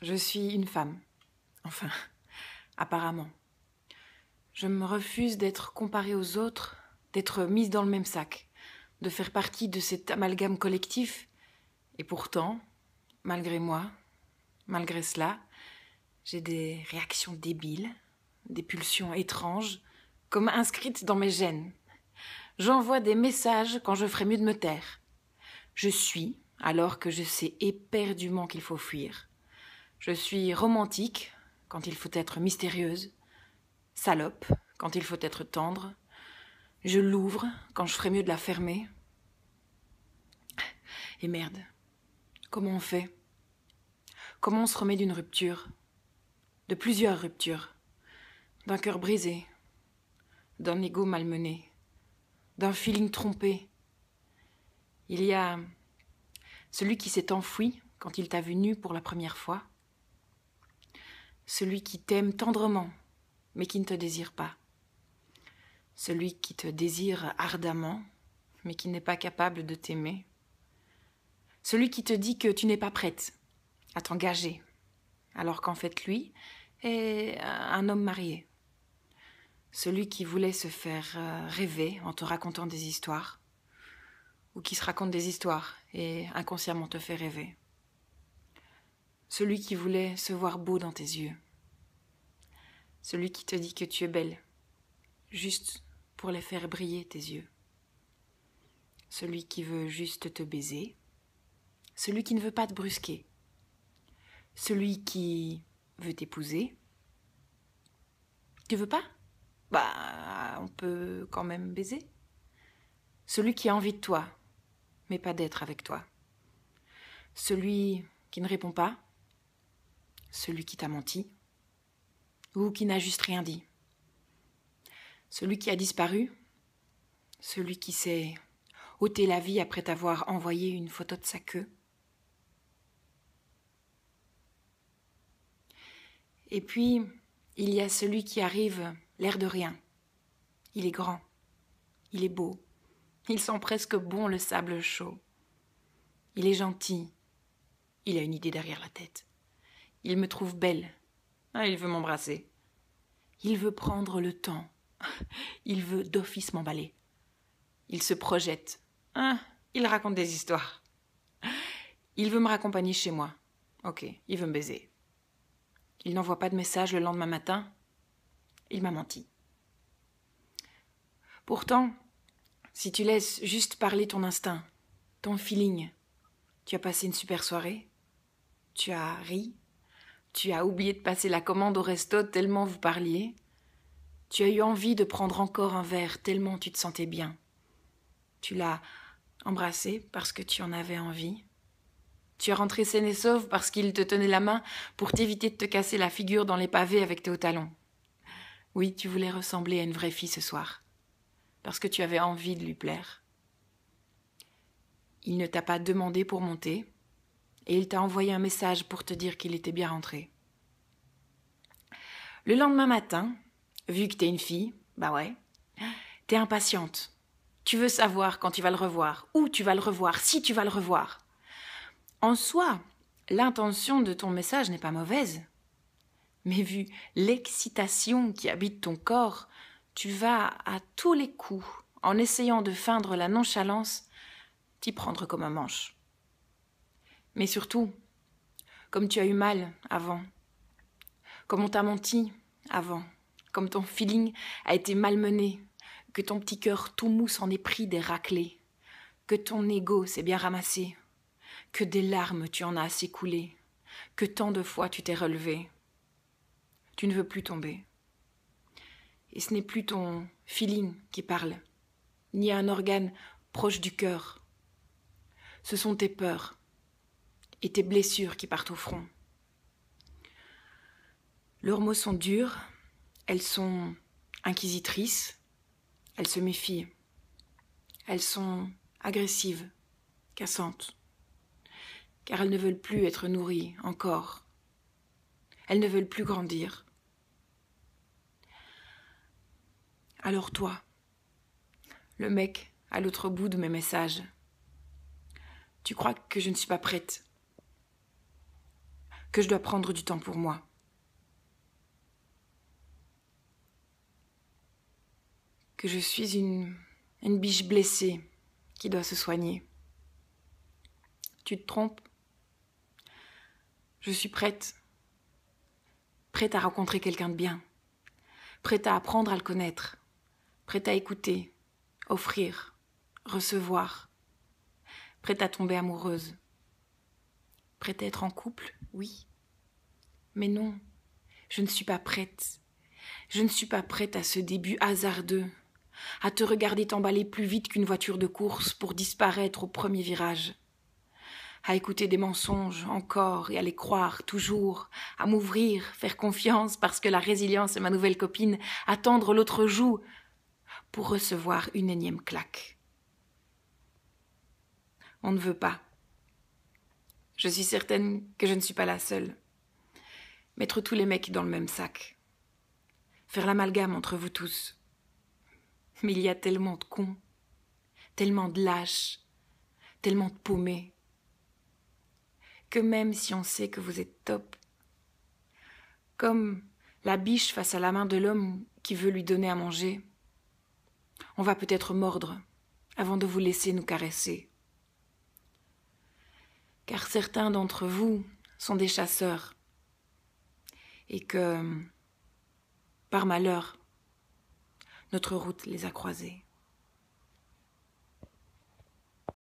Je suis une femme. Enfin, apparemment. Je me refuse d'être comparée aux autres, d'être mise dans le même sac, de faire partie de cet amalgame collectif. Et pourtant, malgré moi, malgré cela, j'ai des réactions débiles, des pulsions étranges, comme inscrites dans mes gènes. J'envoie des messages quand je ferais mieux de me taire. Je suis, alors que je sais éperdument qu'il faut fuir. Je suis romantique quand il faut être mystérieuse, salope quand il faut être tendre. Je l'ouvre quand je ferais mieux de la fermer. Et merde, comment on fait? Comment on se remet d'une rupture? De plusieurs ruptures. D'un cœur brisé, d'un ego malmené, d'un feeling trompé. Il y a celui qui s'est enfoui quand il t'a vu nu pour la première fois. Celui qui t'aime tendrement, mais qui ne te désire pas. Celui qui te désire ardemment, mais qui n'est pas capable de t'aimer. Celui qui te dit que tu n'es pas prête à t'engager, alors qu'en fait lui est un homme marié. Celui qui voulait se faire rêver en te racontant des histoires, ou qui se raconte des histoires et inconsciemment te fait rêver. Celui qui voulait se voir beau dans tes yeux. Celui qui te dit que tu es belle, juste pour les faire briller tes yeux. Celui qui veut juste te baiser. Celui qui ne veut pas te brusquer. Celui qui veut t'épouser. Tu veux pas? Bah, on peut quand même baiser. Celui qui a envie de toi, mais pas d'être avec toi. Celui qui ne répond pas. Celui qui t'a menti. Ou qui n'a juste rien dit. Celui qui a disparu. Celui qui s'est ôté la vie après t'avoir envoyé une photo de sa queue. Et puis, il y a celui qui arrive l'air de rien. Il est grand, il est beau, il sent presque bon le sable chaud. Il est gentil, il a une idée derrière la tête. Il me trouve belle, il veut m'embrasser. Il veut prendre le temps, il veut d'office m'emballer. Il se projette, il raconte des histoires. Il veut me raccompagner chez moi, ok, il veut me baiser. Il n'envoie pas de message le lendemain matin. Il m'a menti. Pourtant, si tu laisses juste parler ton instinct, ton feeling, tu as passé une super soirée, tu as ri, tu as oublié de passer la commande au resto tellement vous parliez, tu as eu envie de prendre encore un verre tellement tu te sentais bien. Tu l'as embrassé parce que tu en avais envie. Tu es rentré saine et sauve parce qu'il te tenait la main pour t'éviter de te casser la figure dans les pavés avec tes hauts talons. Oui, tu voulais ressembler à une vraie fille ce soir, parce que tu avais envie de lui plaire. Il ne t'a pas demandé pour monter, et il t'a envoyé un message pour te dire qu'il était bien rentré. Le lendemain matin, vu que t'es une fille, bah ouais, t'es impatiente. Tu veux savoir quand tu vas le revoir, où tu vas le revoir, si tu vas le revoir. En soi, l'intention de ton message n'est pas mauvaise. Mais vu l'excitation qui habite ton corps, tu vas à tous les coups, en essayant de feindre la nonchalance, t'y prendre comme un manche. Mais surtout, comme tu as eu mal avant, comme on t'a menti avant, comme ton feeling a été malmené, que ton petit cœur tout mou s'en est pris des raclées, que ton ego s'est bien ramassé, que des larmes tu en as assez coulé, que tant de fois tu t'es relevé. Tu ne veux plus tomber. Et ce n'est plus ton feeling qui parle, ni un organe proche du cœur. Ce sont tes peurs et tes blessures qui partent au front. Leurs mots sont durs, elles sont inquisitrices, elles se méfient. Elles sont agressives, cassantes, car elles ne veulent plus être nourries encore. Elles ne veulent plus grandir. Alors toi, le mec à l'autre bout de mes messages, tu crois que je ne suis pas prête, que je dois prendre du temps pour moi. Que je suis une biche blessée qui doit se soigner. Tu te trompes? Je suis prête à rencontrer quelqu'un de bien, prête à apprendre à le connaître, prête à écouter, offrir, recevoir, prête à tomber amoureuse, prête à être en couple, oui. Mais non, je ne suis pas prête. Je ne suis pas prête à ce début hasardeux, à te regarder t'emballer plus vite qu'une voiture de course pour disparaître au premier virage, à écouter des mensonges encore et à les croire toujours, à m'ouvrir, faire confiance parce que la résilience est ma nouvelle copine, à tendre l'autre joue pour recevoir une énième claque. On ne veut pas. Je suis certaine que je ne suis pas la seule. Mettre tous les mecs dans le même sac. Faire l'amalgame entre vous tous. Mais il y a tellement de cons, tellement de lâches, tellement de paumés, que même si on sait que vous êtes top, comme la biche face à la main de l'homme qui veut lui donner à manger, on va peut-être mordre avant de vous laisser nous caresser. Car certains d'entre vous sont des chasseurs et que, par malheur, notre route les a croisés.